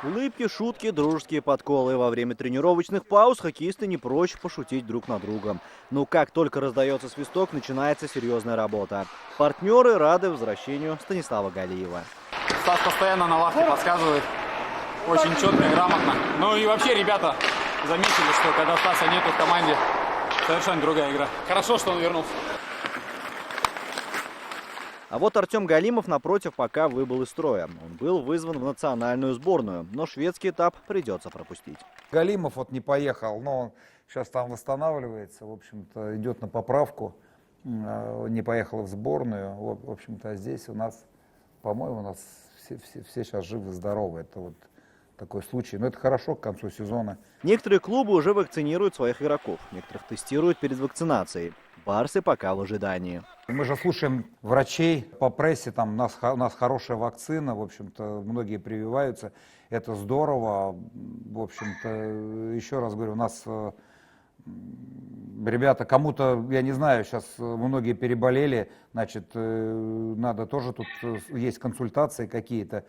Улыбки, шутки, дружеские подколы. Во время тренировочных пауз хоккеисты не прочь пошутить друг над другом. Но как только раздается свисток, начинается серьезная работа. Партнеры рады возвращению Станислава Галиева. Стас постоянно на лавке подсказывает. Очень четко и грамотно. Ну и вообще ребята заметили, что когда Стаса нету в команде, совершенно другая игра. Хорошо, что он вернулся. А вот Артем Галимов, напротив, пока выбыл из строя. Он был вызван в национальную сборную, но шведский этап придется пропустить. Галимов вот не поехал, но он сейчас там восстанавливается, в общем-то, идет на поправку, не поехал в сборную. В общем-то, здесь у нас, по-моему, у нас все сейчас живы-здоровы. Это вот такой случай. Но это хорошо к концу сезона. Некоторые клубы уже вакцинируют своих игроков, некоторых тестируют перед вакцинацией. Барсы пока в ожидании. Мы же слушаем врачей по прессе, там у нас хорошая вакцина, в общем-то, многие прививаются, это здорово. В общем-то, еще раз говорю, у нас ребята, кому-то, я не знаю, сейчас многие переболели, значит, надо тоже, тут есть консультации какие-то,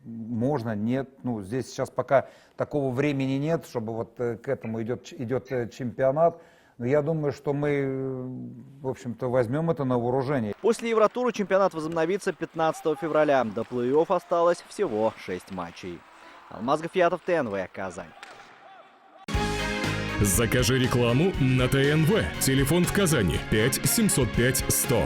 можно, нет, ну, здесь сейчас пока такого времени нет, чтобы вот к этому идет чемпионат. Но я думаю, что мы, в общем-то, возьмем это на вооружение. После Евротура чемпионат возобновится 15 февраля. До плей-офф осталось всего 6 матчей. Алмаз Гафиятов, ТНВ, Казань. Закажи рекламу на ТНВ. Телефон в Казани 5 705 100.